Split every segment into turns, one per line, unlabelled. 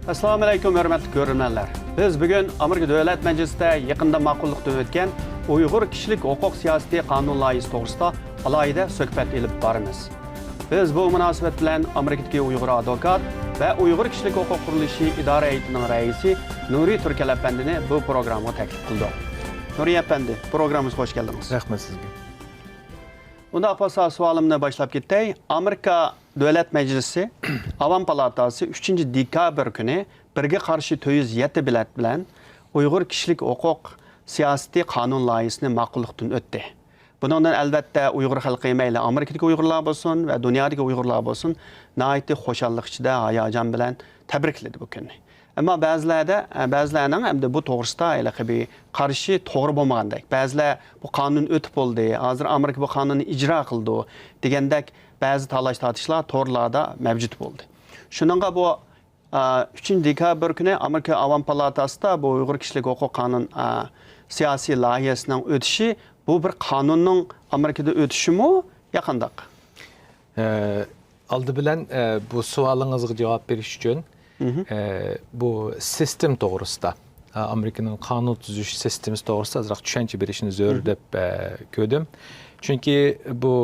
Assalomu alaykum hurmatli ko'ruvchilar. Biz bugun Amerika Davlat Majlisida yaqinda ma'qullikdan o'tgan Uyg'ur kishilik huquq siyosati qonun loyihasi to'g'risida alohida suhbat olib boramiz. Biz bu munosabat bilan Amerikadagi Uyg'ur advokat va Uyg'ur kishilik huquq qurilishi idora hay'atining raisi Nuriy Turkal apandini bu programmaga taklif qildik. Nuriy apandi, programmamizga xush keldingiz.
Rahmat sizga.
Unda apasa savolimni boshlab ketay. Amerika Davlat Majlisi Avam palatasi 3-dekabr kuni birga qarshi 407 bilat bilan Uyg'ur kishilik huquq siyosati qonun loyihasini ma'qullikdan o'tdi. Bundan albatta Uyg'ur xalqi mayli Amerikadagi Uyg'urlar bo'lsin va dunyodagi Uyg'urlar bo'lsin, nihoyatda xushallik ichida, hayajon bilan tabrikladi bu kunni. Ammo ba'zilarning hamda bu to'g'risida aqabi qarshi to'g'ri bo'lmagandek. Ba'zilar bu qonun o'tib bo'ldi, hozir Amerika bu qonunni ijro qildi degandek ba'zi talash-tortishlar to'g'rilarda mavjud bo'ldi. Shuningga bu 3-dekabr kuni Amerika Avam palatasida bu Uyg'ur kishilik huquq qonun siyosiy loyihasining o'tishi bu bir qonunning Amerikada o'tishimi yaqindaq?
Aldı bilan bu savolingizga javob berish uchun bu sistem to'g'risida Amerikaning qonun tuzish sistemi to'g'risida azroq tushuncha berishni zarur deb ko'rdim. Chunki bu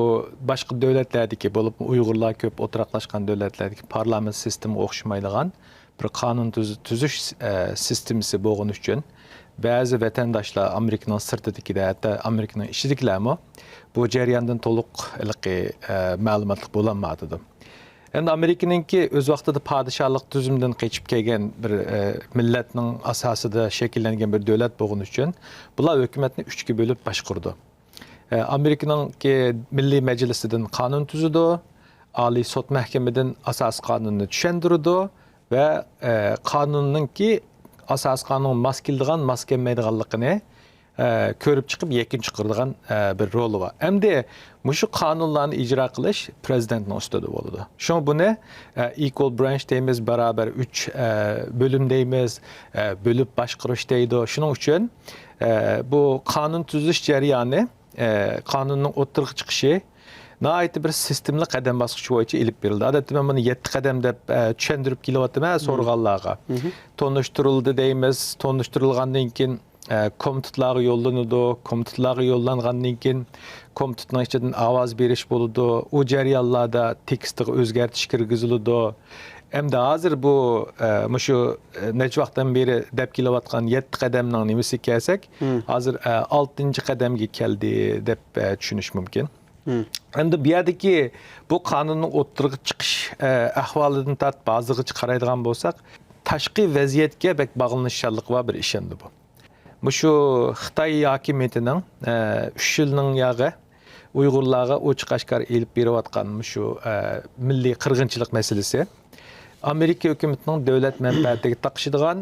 boshqa davlatlardagi bo'lib Uyg'urlar ko'p o'tiraqlashgan davlatlardagi parlament sistemi o'xshamaydigan bir qonun tuzish sistemisi bo'lgani uchun ba'zi vatandoshlar Amerikaning sirtidagida, hatto Amerikaning ichidagilarmi bu jarayondan to'liq ma'lumotli bo'lolmadi. Endi Amerikaningki o'z vaqtida podshohlik tuzumdan qochib kelgan bir millatning asosida shakllangan bir davlat bo'lgani uchun bular hukumatni 3 ga bo'lib boshqardi. Amerikaning Milliy Majlisidan qonun tuzdi, Oliy sud mahkamadan asos qonunni tushuntirdi va qonunninki asos qonun mos keladigan, mos kelmaydiganligini ko'rib chiqib yakun chiqaradigan bir roli bor. Endi shu qonunlarni ijro qilish prezidentning ustida bo'ladi. Shuning buni equal branch deymiz, barobar 3 bo'lim deymiz, bo'lib boshqarish deydi. Shuning uchun bu qonun tuzish jarayoni qonunning o'tirg'i chiqishi nihoyatda bir sistemli qadam bosqichi bo'yicha ilib berildi. Odatda men buni 7 qadam deb tushuntirib kelyapman so'rg'anlarga. Tonishtirildi deymiz, tonishtirilgandan keyin komitetlarga yollanadi, komitetlarga yollangandan keyin komitetning ichidan ovoz berish bo'ladi. U jarayonlarda tekstga o'zgartirish kirgiziladi. Endi hozir bu shu necha vaqtdan beri deb kelayotgan 7 qadamning nimasi kelsak, hozir 6-qadamga keldi deb tushunish mumkin. Endi bu yerdagi bu qonunning o'tirg'i chiqish ahvolidan tortib hozirgacha qaraydigan bo'lsak, tashqi vaziyatga bek bog'lanishlik va bir ish endi bu. Shu Xitoy hokimiyatining 3 yilning yog'i Uyg'urlarga ochiq-oshkor elib berayotgan shu milliy qirg'inchilik masalasi Amerika hukumatining davlat manfaatiga taqishadigan,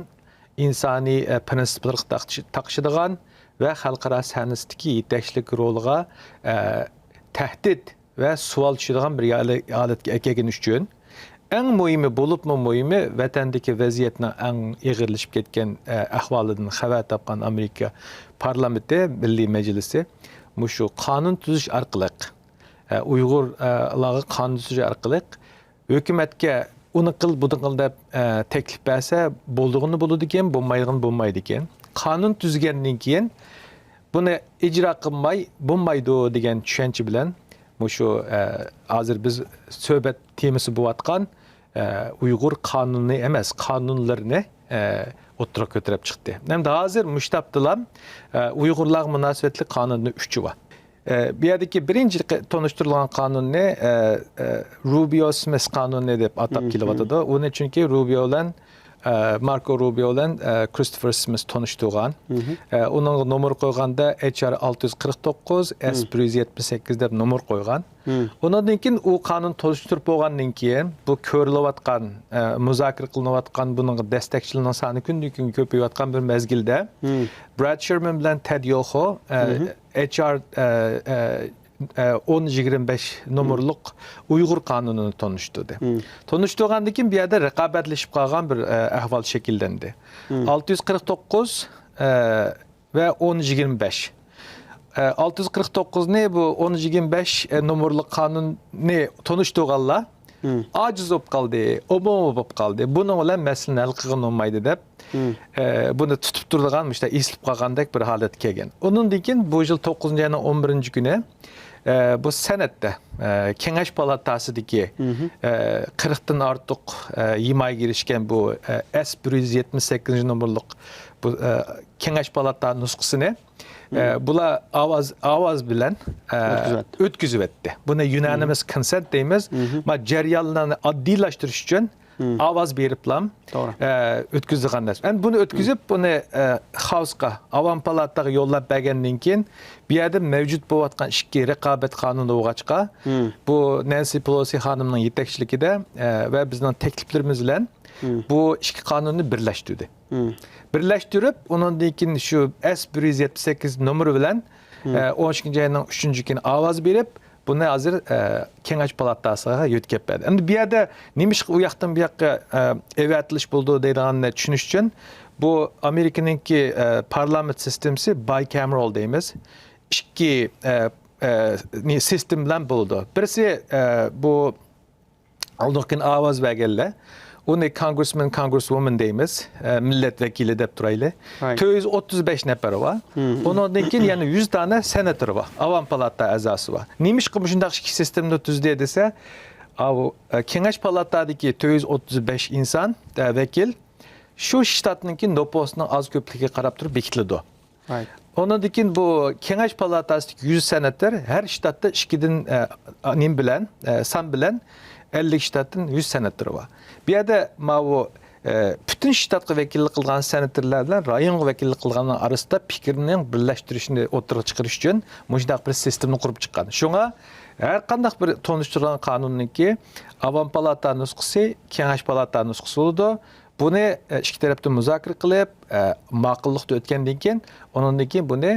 insoniy prinsiplarga taqishadigan va xalqaro sahnasidagi yetakchilik roliga tahdid va savol tushadigan bir holatga kelgani uchun eng muhimi bo'libmi muhimi vatandagi vaziyatning eng ig'irlashib ketgan ahvolidan xabar topgan Amerika parlamenti Milliy Majlisi shu qonun tuzish orqali Uyg'urlarga qonun tuzish orqali hukumatga uni qil buni qil deb taklif bersa bo'ldig'ini bo'ladi ekan, bo'lmaydig'ini bo'lmaydi ekan. Qonun tuzgandan keyin buni ijro qilmay bo'lmaydi degan tushuncha bilan shu hozir biz suhbat temasi bo'layotgan Uyg'ur qonuni emas, qonunlarni o'tirib ko'tarib chiqdi. Endi hozir mushtabdilar Uyg'urlar munosabatli qonunni 3 bor. Bu yerdagi birinchi tanishtirilgan qonunni Rubio-Smith qonuni deb atab kelyapti. Uni chunki Rubio bilan Marco Rubio bilan Christopher Smith tanishtirgan. Uning nomer qo'yganda HR 649 S178 deb nomer qo'ygan. Undan keyin u qonun tanishtirib bo'lgandan keyin bu ko'rilayotgan, muzokara qilinayotgan buning destekchilarning soni kundan-kun ko'payayotgan bir mezgilda Brad Sherman bilan Ted Yoho HR 1025 nomerlik Uyg'ur qonunini tanishtirdi. Tanishtirgandan keyin bu yerda raqobatlashib qolgan bir ahvol shakllandi. 649 va 1025 649 ne bu 1025 nomerli qonunni tanishtirganlar aciz bo'lib qoldi, obama bo'lib qoldi. Buning bilan masalani hal qilgan olmaydi deb, buni tutib turadigan, işte eslib qolgandek bir holat kelgan. Undan keyin bu yil 9-oyning 11-kuni bu senatda Kengash palatasidagi 40dan ortiq yimay girishgan bu S178 nomerlik bu Kengash palata nusxasini bular ovoz bilan o'tkazib etdi. Buni unanimous consent deymiz. Ma jarayonlarni oddiylashtirish uchun ovoz beriblam o'tkazgan narsa. Endi buni o'tkazib, buni House'ga, Avam palataga yo'llab bergandan keyin bu yerda mavjud bo'layotgan ikki raqobat qonuni o'g'achqa bu Nancy Pelosi xonimning yetakchiligida va bizning takliflarimiz bilan bu ikki qonunni birlashtirdi. Birlashtirib, undan keyin shu S178 nomeri bilan 12-oyning 3-kuni ovoz berib, buni hozir Kengash palatasiga yetkazib berdi. Endi bu yerda nima u yoqdan bu yoqqa evatilish bo'ldi deydiganni tushunish uchun bu Amerikaningki parlament sistemasi bicameral deymiz. Ikki sistem bilan bo'ldi. Birisi bu oldingi ovoz berganlar. Uni congressman, congresswoman deymiz, milletvekili deb turayli. 435 nafari var. Ondan keyin yana 100 tane senator var. Avam palata a'zosi var. Nimişki bu shundaq ikki sistemni tuzdi desa, Kengash palatadagi 435 inson vekil shu shtatninki noposining oz ko'pligiga qarab turib bekitildi. Ondan keyin bu Kengash palatasidagi 100 senator har shtatda 2dan nim bilan, san bilan 50 shtatdan 100 senator var. Bu yerda bu bütün shtatga vakillik qilgan senatorlar bilan rayon vakillik qilganlar orasida fikrning birlashtirishni o'tirg'a chiqarish uchun mushundaq bir sistemni qurib chiqqan. Shunga har qanday bir tonishtirgan qonunniki Avam palata nusxasi, Kengash palata nusxasi bo'ldi. Buni ikki tarafda muzokara qilib, ma'qullikda o'tgandan keyin, undan keyin buni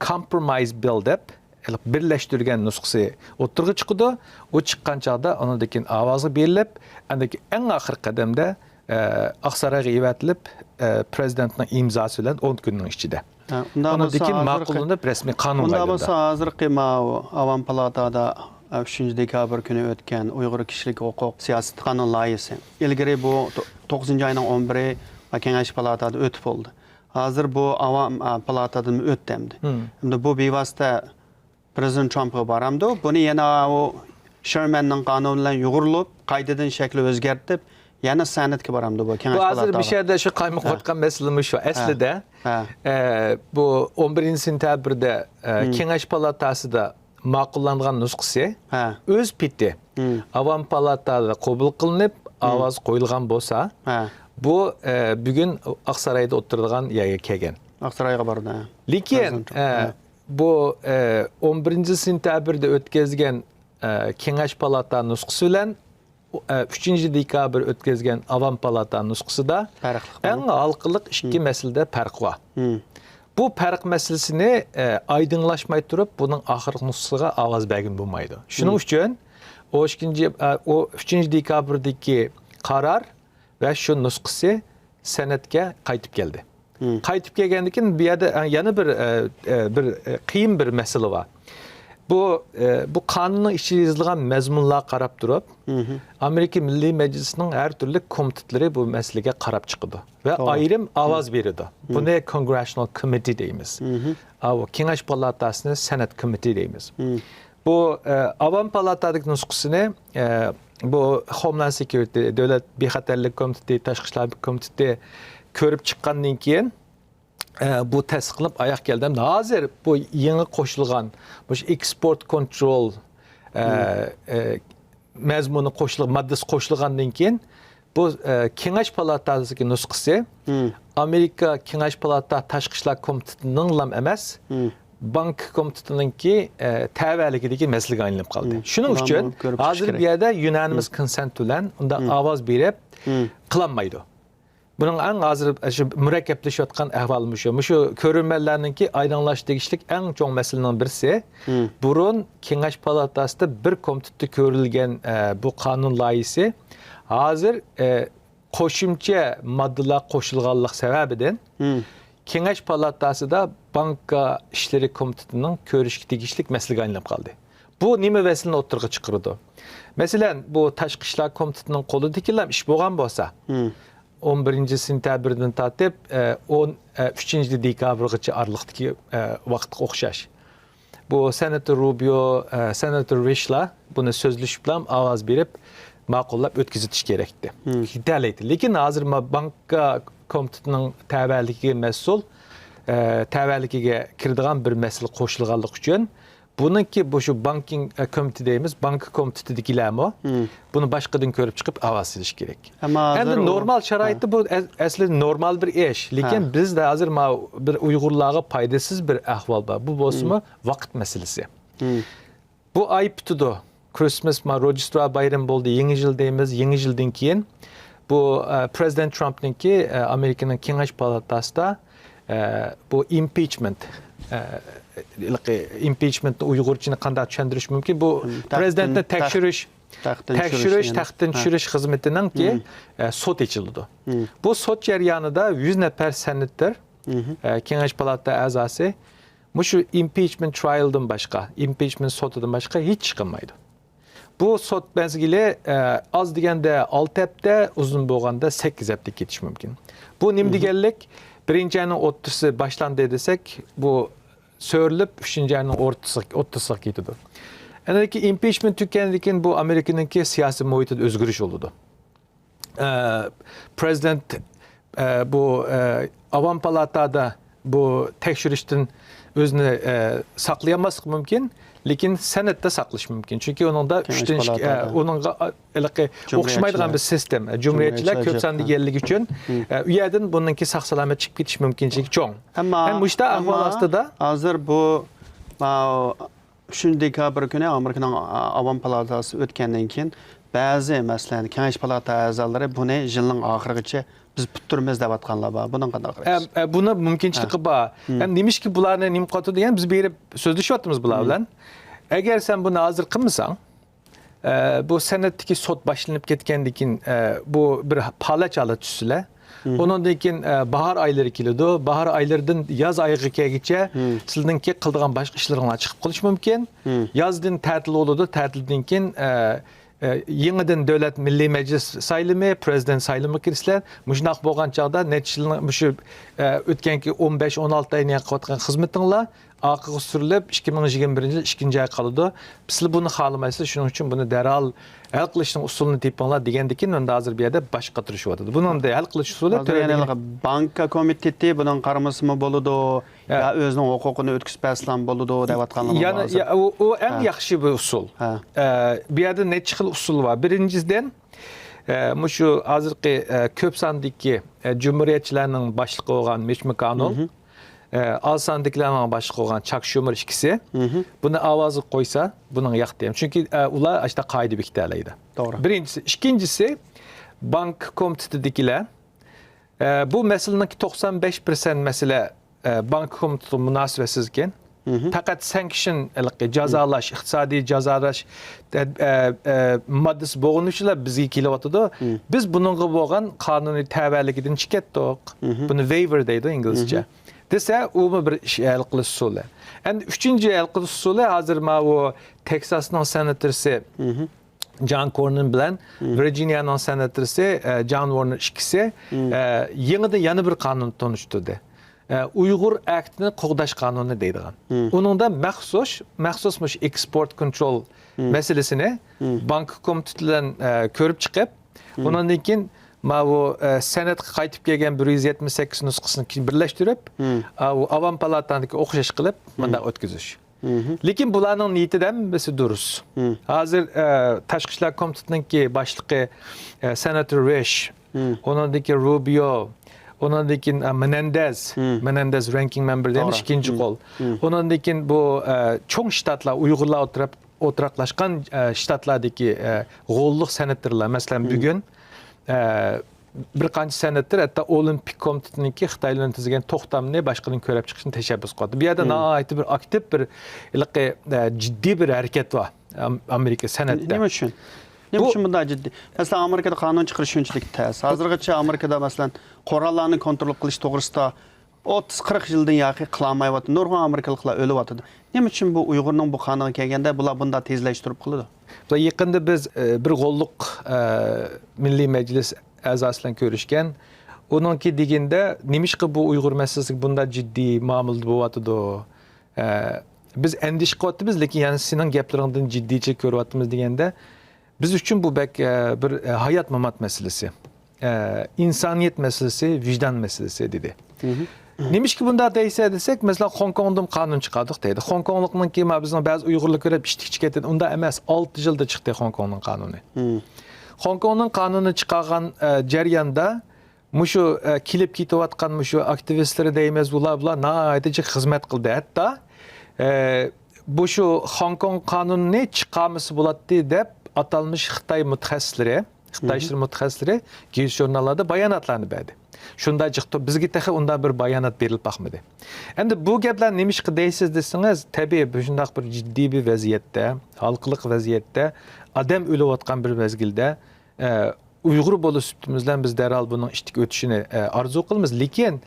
compromise bill deb birleştirgen nusxası o'tirg'i chiqdi. O chiqqan chaqda undan keyin ovozi berilib, andaki eng oxir qadamda Aqsarayga evatilib, prezidentning imzosi bilan 10 kunning ichida. Undan keyin ma'qullanib rasmiy qonun
bo'ldi.
bo'ldi.
Unda bo'lsa hozirgi Avam palatada 3-dekabr kuni o'tgan Uyg'ur kishilik huquq siyosat qonun loyihasi. Ilgari bu 9-oyning 11-i Kengash palatada o'tib bo'ldi. Hozir bu Avam palatadan o'tdi. Endi bu bevosita Prezident Trump'a baramdı. Bunu yana o Sherman'ın qonunidan yugurilib, qaytadan shakli o'zgartib, yana senatga baramdı bu Kengash palatasi.
Bu hozir bir şeyde şu qaymoq o'tgan masalamiz shu. Aslida bu 11-sentyabrda Kengash palatasida ma'qullangan nusxasi o'z piti Avam palatada qabul qilinib, ovoz qo'yilgan bo'lsa, bu bugun Aqsarayda o'tiradigan yerga kelgan.
Aqsarayga bordi.
Lekin bu 11-sentyabrda o'tkazgan Kengash palata nusxasi bilan 3-dekabr o'tkazgan Avam palata nusxasida eng halqiliq ikki masalada farq bor. Bu farq masalasini aydınlaşmay turib, bunun oxirgi nusxasiga ovoz bergan bo'lmaydi. Shuning uchun o 3-dekabrdagi qaror va shu nusxasi senatga qaytib keldi. Qaytib kelgandan keyin bu yerda yana bir qiyin bir masala bor. Bu qonunning ichida yozilgan mazmunlarga qarab turib, Amerika Milliy Majlisining har turli komitetlari bu masalaga qarab chiqdi va ayrim ovoz berdi. Buni Congressional Committee deymiz. Kengash palatasini Senate Committee deymiz. Bu Avam palatadagi nusxasini bu Homeland Security, Davlat bexatarlik komiteti, Tashqi ishlar komiteti ko'rib chiqqandan keyin bu tasdiqlanib oyoq keldi. Hozir bu yangi qo'shilgan bu export control mazmuni qo'shilgan, moddasi qo'shilgandan keyin bu Kengash palatasining nusxasi Amerika Kengash palata Tashqi ishlar komitetining ham emas, bank komitetiningki tavaligidagi masalaga aylanib qoldi. Shuning uchun hozir bu yerda unanimous consent bilan unda ovoz berib qilinmaydi. Bunun en hozir şu murakkablashayotgan ahvol shu ko'rinmalarninki aydınlash tegishlik eng cho'ng masalaning birisi. Burun Kengash palatasida bir komitetda ko'rilgan bu qonun loyihasi hozir qo'shimcha moddalar qo'shilganlik sababidan Kengash palatasida banka ishlari komitetining ko'rishga tegishlik masalaga aylanib qoldi. Bu nima vəsilini o'ttirg'i chiqirdi. Masalan, bu Tashqi ishlar komitetining qo'lidagi ish bo'lgan bo'lsa, 11 sentyabrdan tortib 13 dekabrgacha araliqdagi vaqtga o'xshash. Bu senator Rubio, senator Rishla buni so'zlashib bilan ovoz berib ma'qullab o'tkazitish kerakdi. Yetarli. Lekin hozir banka komitetining tavalligiga mas'ul, tavalligiga kiradigan bir masala qo'shilganlik uchun buniki bu shu banking komiteti deymiz, banka komitetidagilarmi buni boshqadan ko'rib chiqib ovoz silish kerak. Endi normal sharoitda bu aslida normal bir ish, lekin bizda hozir bir Uyg'urlarga foydasiz bir ahvol bor. Bu bo'lsa vaqt masalasi. Bu oy bitdi. Christmas, Rojdestvo bayram bo'ldi, yangi yil deymiz. Yangi yildan keyin bu President Trumpningki Amerikaning Kengash palatasida bu impeachment Uyg'urchani qanday tushuntirish mumkin? Bu prezidentni tekshirish, taxtdan tushirish xizmatiningki sud ochildi. Bu sud jarayonida 100 nafar senator, Kengash palata a'zosi shu impeachment trialdan boshqa, impeachment sudidan boshqa hech chiqmaydi. Bu sud mezgili az deganda 6 hafta, uzun bo'lganda 8 hafta ketish mumkin. Bu nima deganlik? Birinchi ayning o'rtasi boshlandi desak, bu so'rilib 3-ayning o'rtasiga ketadi. Endi impeachment tugagandan keyin bu Amerikaningki siyosiy muhitida o'zgarish bo'ldi. Prezident bu Avam palatada bu tekshirishdan o'zini saqlayamaslik mumkin, lekin senatda saqlash mumkin. Chunki uningda 3dan uningga o'xshamaydigan bir sistem. Jumhuriyatchilar ko'p sonda ekanligi uchun u yerdan buningki saq salomat chiqib ketish mumkinligi cho'ng. Ammo mushta ahvol ostida
hozir bu 3 dekabr kuni Amerikaning Avam palatasi o'tgandan keyin ba'zi masalan Kengash palata a'zolari buni yilning oxirigacha biz bitiramiz deb aytganlar bor. Bundan qanday qaraysiz?
Buni mumkinchiligi bor. Ham nimishki bularni nim qotdi degan biz berib so'zlashyapmiz bular bilan. Agar sen buni hozir qilmasang, bu senatdagi sud boshlanib ketgandan keyin bu bir palachali tushsalar, undan keyin bahor oylari keladi. Bahor oylaridan yoz oyiga kelguncha sizlarningki qildigan boshqa ishlaringlar chiqib qolish mumkin. Yozdan ta'til bo'ladi, ta'tildan keyin yangidan davlat milliy majlis saylimi, prezident saylimi kirsizlar. Mushunaq bo'lgan chaqda shu o'tganki 15-16 oyni qotgan xizmatinglar oqiga surilib 2021-yil 2-oy qoladi. Sizlar buni xohlamaysiz, shuning uchun buni darhol hal qilishning usulini tepinglar degandan keyin unda hozir bu yerda boshqa turishyapti. Buni hal qilish usuli
banka komiteti buning qaramasimi bo'ladi, yo o'zining huquqini o'tkazmasdan bo'ladi deb aytganlar.
Ya'ni u eng yaxshi bir usul. Bu yerda necha xil usul bor. Birinchisidan shu hozirgi ko'p sondagi jumhuriyatchilarning boshlig'i bo'lgan Mitch McConnell, az sondiklarning boshlig'i bo'lgan Chuck Schumer ikkisi buni ovozi qo'ysa, buning yoqdi ham. Chunki ular ashta qoida bekitalaydi. To'g'ri. Birinchisi, ikkinchisi bank komitetidagilar bu masalaning 95% masala bank komiteti munosabatsiz ekan. Faqat sanction jazolash, iqtisodiy jazolash moddasi bo'lganicha bizga kelyapti. Biz buningga bo'lgan qonuniy tavalligidan chiqatdik. Buni waiver deydi inglizcha. Desa, u bir hal qilish usuli. Endi 3-chi hal qilish usuli hozir u Texasning senatorsi John Cornyn bilan Virginiyaning senatorsi John Warner ikkisi yangidan yana bir qonun tanishtirdi. Uyg'ur Act'ni qo'g'dash qonuni deydigan. Uningda maxsus export control masalasini bank komitetidan ko'rib chiqib, undan keyin bu senatga qaytib kelgan 178 nusxasini birlashtirib, Avam palatasiga o'xshash qilib, bunda o'tkazish. Lekin bularning niyatidan birisi durust. Hozir Tashqi ishlar komitetining boshlig'i senator Rish, undan keyin Rubio, ondan keyin Menendez ranking member deymiz, ikkinchi qo'l. Ondan keyin bu cho'ng shtatlar, Uyg'urlar o'tiraqlashgan shtatlardagi g'olliq senatorlar, masalan bugun bir qancha senator hatto Olimpik komitetiniki Xitoylarning tuzgan to'xtamni boshqadan ko'rib chiqishni tashabbus qildi. Bu yerda nihoyatda bir aktiv bir jiddiy bir harakat bor Amerika senatida.
Nima uchun? Nima uchun bunday jiddiy? Masalan, Amerikada qonun chiqarish shunchalik tez. Hozirgacha Amerikada masalan qurollarni kontrol qilish to'g'risida 30-40 yıldan yaxı qılamayıbatı. Nurgun Amerikalıqlar ölübatıdı. Nima üçün bu Uyg'urning bu qanıga kelganda bular bunda tezlashtirib qiladi?
Yaqında biz bir qo'lliq Milliy Majlis a'zosi bilan ko'rishgan. Uningki deganda, nimishqa bu Uyg'ur masalasiga bunda jiddiy muomala bo'lyotidi. Biz endish qilyapmiz, lekin yani sening gaplaringdan jiddiycha ko'ryapmiz deganda, biz uchun bu bir hayot mamat masalasi. İnsaniyet masalasi, vijdon masalasi dedi. Nimishki bunda deysa desak, mesela Hong Kongdan qonun chiqardik deydi. Hong Konglikninki bizning ba'zi Uyg'urlar ko'rib ishtik ketadi. Unda emas, 6 yilda chiqdi Hong Kongning qonuni. Hong Kongning qonuni chiqargan jarayonda mushu kelib ketayotgan mushu aktivistlar deymiz, bular nihoyatda xizmat qildi. Hatto bu shu Hong Kong qonunini chiqarmasi bo'ladi deb atalmış Xitoy mutaxassislari, Xitoy ishlar mutaxassislari Gez jurnallarda bayonotlarni berdi. Shunda chiqdi, bizga taxi undan bir bayonot berilib baxmadi. Endi bu gaplar nimishqa deysiz desangiz, tabiiy bu shundaq bir jiddiy bir vaziyatda, xalqliq vaziyatda, odam o'layotgan bir mezgilda Uyg'ur bo'lishimizdan biz darhol buning ishtik o'tishini orzu qilamiz. Lekin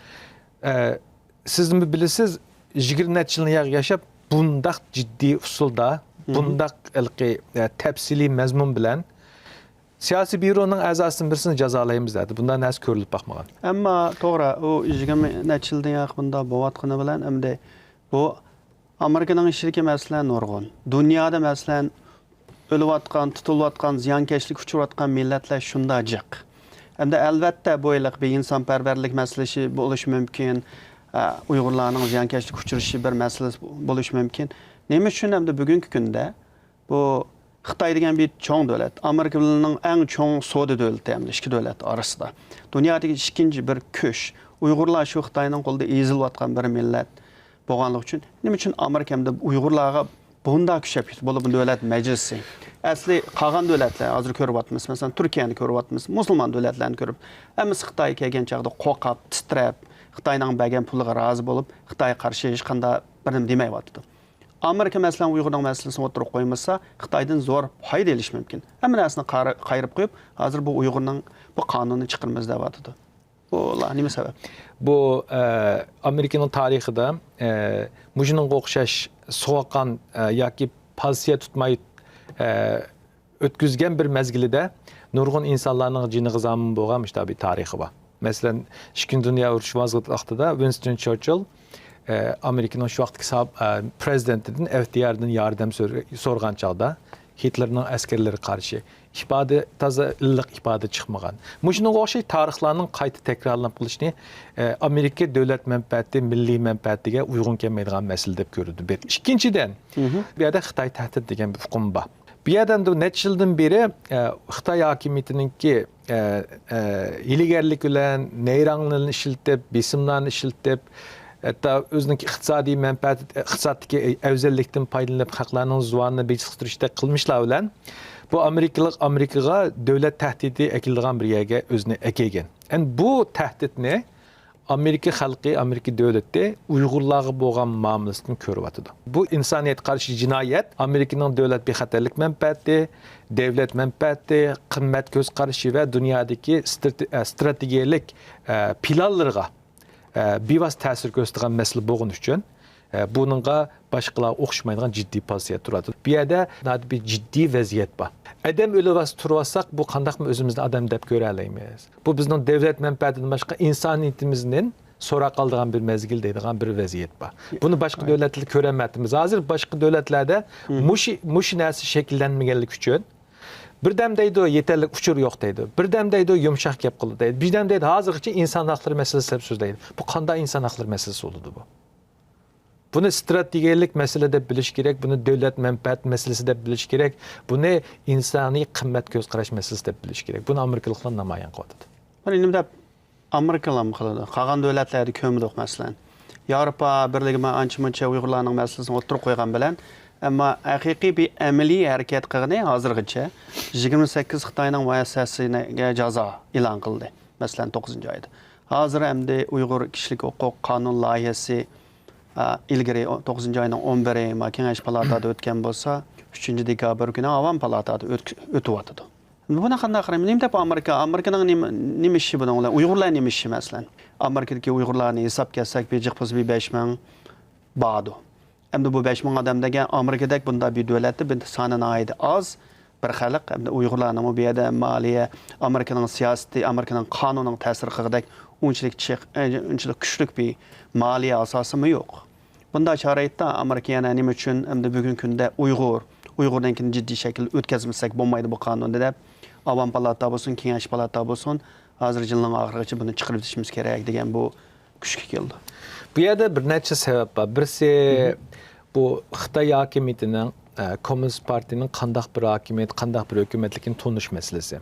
siz nima bilasiz, 20 yilni yashab bundaq jiddiy usulda, bundaq tafsiliy mazmun bilan siyosiy byuroning a'zosidan birisini jazolaymiz dedi. Bundan narsa ko'rilib baxmagan.
Ammo to'g'ri, u 20 yildan yaxın bunda bo'layotgani bilan endi bu Amerikaning ishirki masalan nurg'un. Dunyoda masalan o'layotgan, tutilayotgan, ziyonkashlik uchrayotgan millatlar shunda jiq. Endi albatta bu iliq bir insonparvarlik masalasi bo'lishi mumkin. Uyg'urlarning ziyonkashlik uchrashi bir masalasi bo'lishi mumkin. Nima uchun endi bugungi kunda bu Xitoy degan bir cho'ng davlat, Amerikaning eng cho'ng savdo davlati ham ikki davlat orasida. Dunyodagi ikkinchi bir kuch. Uyg'urlar shu Xitoyning qo'lida ezilayotgan bir millat bo'lganligi uchun nima uchun Amerika ham Uyg'urlarga bunda kuchab ketdi. Bu davlat majlisi. Asli qolgan davlatlar hozir ko'ryapmiz, masalan Turkiyani ko'ryapmiz, musulmon davlatlarni ko'rib, ammo Xitoy kelgan chaqda qo'rqib, titrab, Xitoyning bergan puliga rozi bo'lib, Xitoyga qarshi hech qanday birim demayapti. Amerika masalan Uyg'urning masalasini o'tirib qo'ymasa, Xitoydan zo'r foyda olish mumkin. Hamma narsani qayirib qo'yib, hozir bu Uyg'urning bu qonunni chiqaramiz deyapti. Bu nima sabab?
Bu Amerikaning tarixida mujuningga o'xshash so'qqan yoki pozitsiya tutmay o'tkazgan bir mezgilida nurg'un insonlarning jiniga zamin bo'lgan bir tarixi bor. Masalan, Ikkinchi dunyo urushi vaqtida Winston Churchill Amerikaning shu vaqtdagi prezidentidan FDR'dan yordam so'ragan chog'da Hitlerning askarlari qarshi toza illiq ifoda chiqmagan. Shunga o'xshash tarixlarning qayta takrorlanib qilishni Amerika davlat manfaati, milliy manfaatiga uyg'un kelmaydigan masala deb ko'rdi. Ikkinchidan, bu yerda Xitoy tahdid degan bir hukm bor. Bu yerdan necha yildan beri Xitoy hokimiyatiningki ilgarlik bilan neyranlarni ishlatib, besimlarni ishlatib, hatta o'zining iqtisodiy manfaati, iqtisoddagi afzallikdan foydalanib xalqlarning zuvanini bejiztirishda qilmishlar bilan bu Amerikaga davlat tahdidi ekilgan bir yerga o'zini ekilgan. Endi bu tahdidni Amerika xalqi, Amerika davlati Uyg'urlarga bo'lgan muomalasidan ko'ryapti. Bu insoniyat qarshi jinoyat, Amerikaning davlat bexatarlik manfaati, davlat manfaati, qimmat ko'z qarashi va dunyodagi strategiyalik planlarga bevosita ta'sir ko'rsatgan masala bo'lgani uchun buningga boshqalar o'xshamaydigan jiddiy pozitsiya turadi. Bu yerda bir jiddiy vaziyat bor. Adam o'lib turvasak, bu qandaqmi o'zimizni odam deb ko'ra olamiz. Bu bizning davlat manfaatidan boshqa insoniyatimizning so'ra qoldigan bir mezgil deydigan bir vaziyat bor. Buni boshqa davlatlar ko'ramayapmiz. Hozir boshqa davlatlarda mush narsa shakllanmaganligi uchun birdam deydi, yetarli uchur yo'q deydi. Birdam deydi, yumshoq gap qildi deydi. Birdam deydi, hozirgacha inson haqlari masalasi deb so'zlaydi. Bu qanday inson haqlari masalasi bo'ldi bu? Buni strategiyalik masala deb bilish kerak, buni davlat manfaat masalasi deb bilish kerak, buni insoniy qimmat ko'z qarash masalasi deb bilish kerak. Buni Amerikaliklar namoyon qiladi.
Mana nima deb Amerikalar qiladi? Qolgan davlatlarda ko'mdiq masalan. Yevropa birligi ancha-muncha Uyg'urlarning masalasini o'tirib qo'ygan bilan, ammo haqiqiy bir amaliy harakat qilgani hozirgacha 28 Xitoyning muassasasiga jazo e'lon qildi. Masalan 9-oyda. Hozir hamda Uyg'ur kishilik huquq qonun loyihasi ilgari 9-oyning 11-i Kengash palatada o'tgan bo'lsa, 3-dekabr kuni Avam palatada o'tyapti. Buna qanday qaraymiz? Nima deb Amerikaning nima ishi bilan ular Uyg'urlar nima ishi masalan? Amerikadagi Uyg'urlarni hisob kelsak, bejiq biz 5000 badu. Endi bu 5000 odam degan Amerikadagi bunda bir davlatda bir sonini aydi az bir xalq, endi Uyg'urlarning bu yerda moliya, Amerikaning siyosati, Amerikaning qonunining ta'sir qilgandek unchalik kuchli bir moliya asosimi yo'q. Bunda sharoitda Amerika yana nima uchun endi bugungi kunda Uyg'urdan keyin jiddiy shaklda o'tkazmasak bo'lmaydi bu qonunni deb Avam palata bo'lsin, Kengash palata bo'lsin, hozir yilning oxirigacha buni chiqarib o'tishimiz kerak degan bu kuchga keldi.
Bu yerda bir necha sabab bor. Birisi bu Xitoy hokimiyatining Kommunist partiyaning qandaq bir hokimiyat, qandaq bir hukumatlikni tonish masalasi.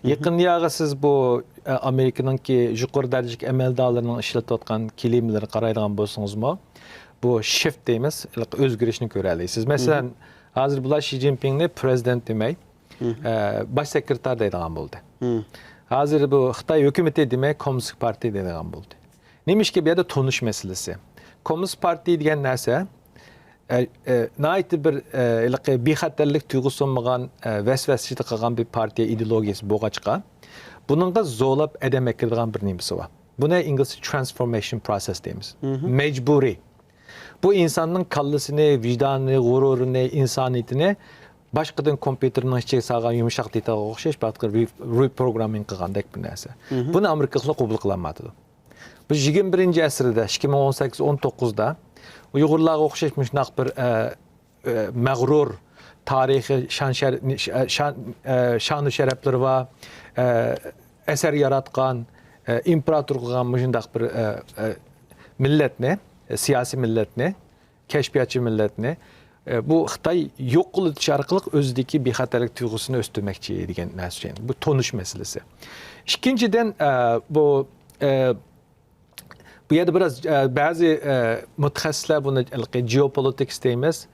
Yaqin yog'i siz bu Amerikaningki yuqori darajadagi amaldorlarning ishlatayotgan kelimalarni qaraydigan bo'lsangizmi, bu shift deymiz, o'zgarishni ko'ra olasiz. Masalan, hozir bular Xi Jinpingni prezident demay, bosh sekretar deydigan bo'ldi. Hozir bu Xitoy hukumati demay, Kommunist partiya deydigan bo'ldi. Nemishki bu yerda tonish masalasi. Kommunist partiya degan narsa nayt bir bexatarlik tuyg'usi olmagan vasvasachida qilgan bir partiya ideologiyasi bo'lg'achqa buningga zo'lab adam ekilgan bir nimasi bor. Buni inglizcha transformation process deymiz. Mecburi. Bu insonning kallasini, vijdonini, g'ururini, insoniyatini boshqadan kompyuterning ichiga solgan yumshoq detaga o'xshash reprogramming qilgandek bir narsa. Buni Amerika qabul qilolmadi. Biz 21-asrda 2018-19da Uyg'urlarga o'xshash shunaq bir mag'rur tarixiy shon sharaflari va asar yaratgan imperator qilgan shunaq bir millatni, siyosiy millatni, kashfiyotchi millatni bu Xitoy yo'q qilish orqali o'zidagi bexatarlik tuyg'usini o'stirmoqchi degan narsa. Bu tonish masalasi. Ikkinchidan bu yerda biraz bazı mutaxassislar buni geopolitics deymiz,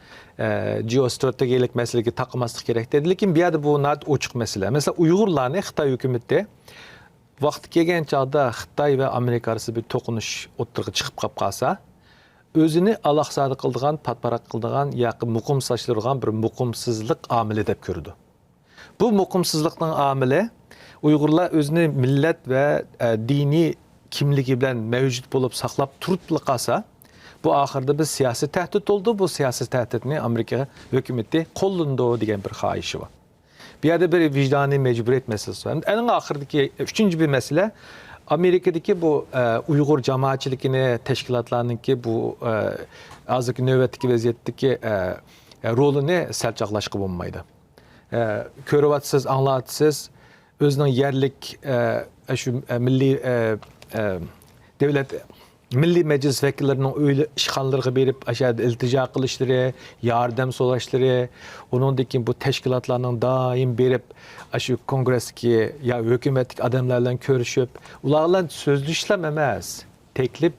geostrategiyalik masalaga taqmaslik kerak dedi. Lekin bu yerda bu ochiq masala. Mesela Uyg'urlarni Xitoy hukumati vaqti kelgan chog'da Xitoy va Amerika orasida bir to'qinish o'tirg'i chiqib qolsa, o'zini alohsada qildigan, patparaq qildigan yoki muqimsizlashtirgan bir muqimsizlik omili deb ko'rdi. Bu muqimsizlikning omili Uyg'urlar o'zini millat va diniy kimligi bilan mavjud bo'lib saqlab turib qolsa, bu oxirida biz siyosiy tahdid oldu. Bu siyosiy tahdidni Amerika hukumati qo'llandi degan bir xohishi bor. Bu yerda bir vijdoniy majburiyat masalasi var. En oxiridagi uchinchi bir masala Amerikadagi bu Uyg'ur jamoatchiligini, tashkilotlarningki bu hozirgi navbatdagi vaziyatdagi rolini salchoqlashga bo'lmaydi. Ko'ryapsiz, anglatsiz, o'zining yerlik shu milliy devlet Milli Meclis vekillerinin öyle işgallarına berip aşağıda iltica qilishleri, yardım so'rashleri, onundaki bu teşkilatlarının daim berip aşı kongresdeki ya hükümetlik adamlarla görüşüp, ularla sözlü işlem emas, teklif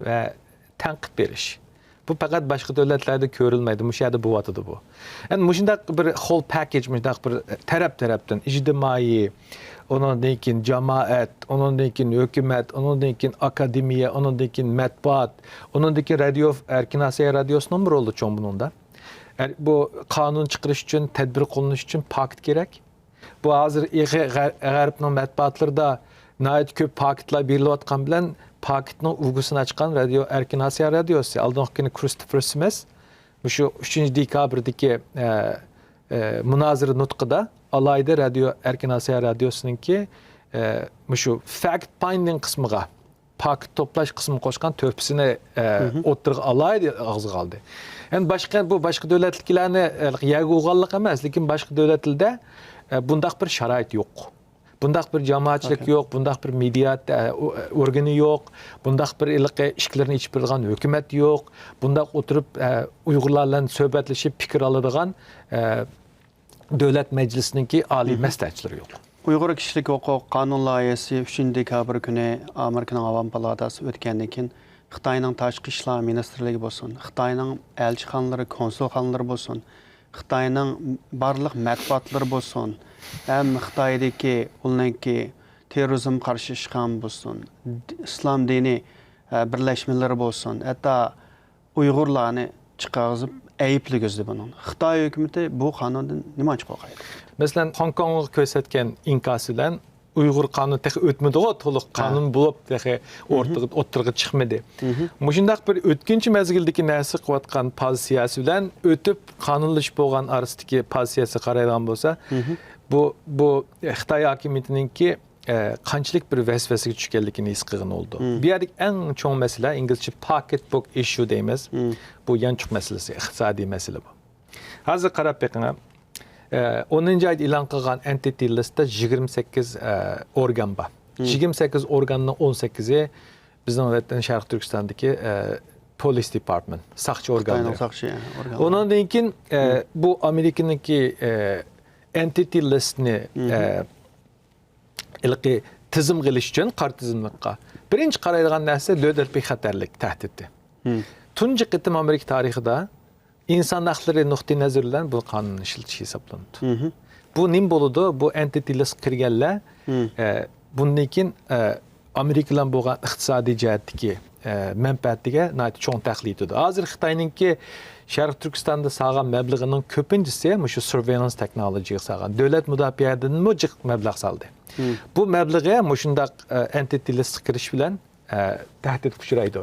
ve tanqid berish. Bu fakat başka devletlerde görülmeydi. Müşahede bu vatıdı bu. Yani müşahede bir whole package, müşahede bir taraftan, ictimai, onundan keyin cemaat, onundan keyin hükümet, onundan keyin akademiya, onundan keyin matbuat, onundan keyin radyo, Erkin Asiya radyosunun bir rolu çoğun bununda. Bu kanun çıkarış için, tedbir kılınış için paket gerek. Bu hazır G'arbning matbuatlarida nayet köp paketlar berilayotgan bilan paketning uvgusini açkan radyo Erkin Asiya radyosu. Aldıngi Christopher Smith, şu 3 dekabrdagi munozara nutqida alayda radyo Erkin Asiya radyosununki şu fact finding kısmıga paket toplash kısmını qo'shgan to'pisini o'tirg'i alayda og'zi qoldi. Yani başka devletliklarni yaguğanlik emas, lekin başka devletlarda bundaq bir sharoit yo'q. Bundaq bir jamoatchilik yo'q, bundaq bir medyat organi yo'q, bundaq bir ishlarni ichib beradigan hukumat yo'q, bundaq o'tirib Uyg'urlar bilan suhbatlashib fikr oladigan Devlet Meclisi'ninki Ali məsləhətçiləri yox.
Uyghur Kişilik Hüquq Qanun layihəsi 3 dekabr günü Amerikanın Avam Palatası ötkəndən keyin Xitayının Təşqi İşlər Ministerliyi bolsun, Xitayının elçixanaları, konsulxanaları bolsun, Xitayının barlıq mətbuatları bolsun, həm Xitaydakı onunki terrorizm qarşı işğan bolsun, İslam dini birləşmələri bolsun, hətta Uyğurlarını çıxarıb ayıplı gözlü bunun. Xitay hökuməti bu qanundan nima qo'yadi?
Mesela Hong Kong'a ko'rsatgan inkası bilan Uyg'ur qonuni tex o'tmadi-ku, to'liq qonun bo'lib tex o'rtaga chiqmadi. Mushundaq bir o'tkinchi mezgildagi narsa qilayotgan pozitsiyasi bilan o'tib qonunlash bo'lgan orasidagi pozitsiyasi qaraydigan bo'lsa, bu Xitoy hokimiyatiningki qanchalik bir vasvasiga tushganligini his qilgan oldu. Bu yerdagi eng cho'ng masala inglizcha pocketbook issue deymiz. Bu yanchuq masalasi, iqtisodiy masala bu. Hozir qarab beqing. 10-nji ayda e'lon qilgan entity listda 28 organ bor. 28 organning 18i bizning vatan Sharq Turkistondagi Police Department, saqchi organlari. Ondan keyin bu Amerikaniki entity listni ilqi tizim qilish uchun qor tizimlikqa birinchi qaraydigan narsa davlat bexatarlik tahdidi. Tunji qitim Amerika tarixida insan haqlari nuqtai nazaridan bu qonun ishlatilishi hisoblanadi. Bu nim bo'ladi? Bu entity list kirganlar bundan keyin Amerika bilan bo'lgan iqtisodiy jihatdagi manfaatiga cho'ng tahlil etadi. Hozir Xitoyningki Sharq Turkistonda sağgan mablag'ining ko'pinchisi shu surveillance technologyga sağgan. Davlat mudofiadan mujiq mablag' soldi. Bu mablag'ga shundaq entity list kirish bilan tahdid uchraydi.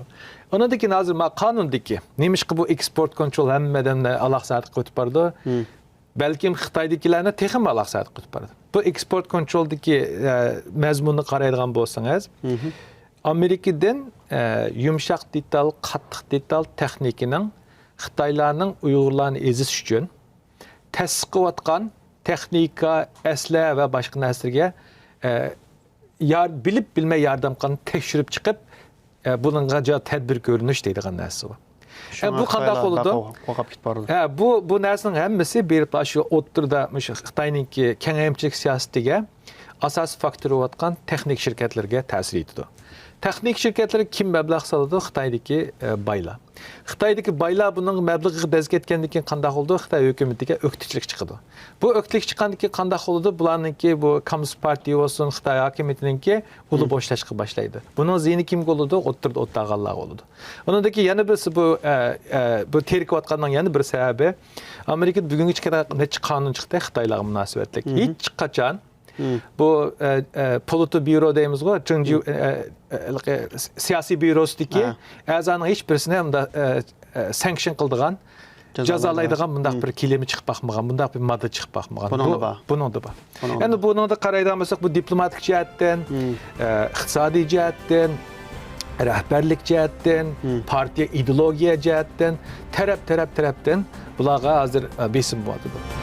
Ondan keyin hozir qonundagi nemishqa bu export control hammadan alohsarlik o'tib bordi. Balkim Xitoydagilarni texim alohsarlik o'tib bordi. Bu export controldagi mazmunni qaraydigan bo'lsangiz, Amerikadan yumshoq detal, qattiq detal texnikining Xitoylarning Uyg'urlarni ezish uchun ta'sis qilayotgan texnika, asla va boshqa narsalarga bilib bilmay yordam qilib tekshirib chiqib buningga tadbir ko'rinish deydigan narsa bor. Bu qanday bo'ladi? Bu narsaning hammasi berib shu o'ttirda Xitoyningki kengayimchilik siyosatiga asosiy faktor bo'layotgan texnik shirkatlarga ta'sir etadi. Texnik şirketleri kim mablag' soladi? Xitoydagi baylar. Xitoydagi baylar buning mablag'iga daz ketgandan qanday oldu? Xitoy hukumatiga o'qitishlik chiqadi. Bu o'qitishlik chiqqandan keyin qanday oldu? Bularningki bu Kommunist partiya olsun, Xitoy hokimiyatiningki uli boshlashga boshlaydi. Buning ziyni kimga oladi? O'ttirda o'tag'anlar oladi. Undan keyin yana birisi bu terikayotganning yana bir sababi Amerikada bugungi necha qonun chiqdi Xitoylarga munosabatlik. Hech qachon bu Polito Büro deymiz-ku, siyosiy byurosidagi a'zoning hech birisini ham sanction qildigan, jazolaydigan bundaq bir kelimi chiqib baxmagan, bundaq bir modda chiqib baxmagan. Buningda bor. Endi buningda qaraydigan bo'lsak, bu diplomatik jihatdan, iqtisodiy jihatdan, rahbarlik jihatdan, partiya ideologiya jihatdan, tarafdan bularga hozir besim bo'ladi.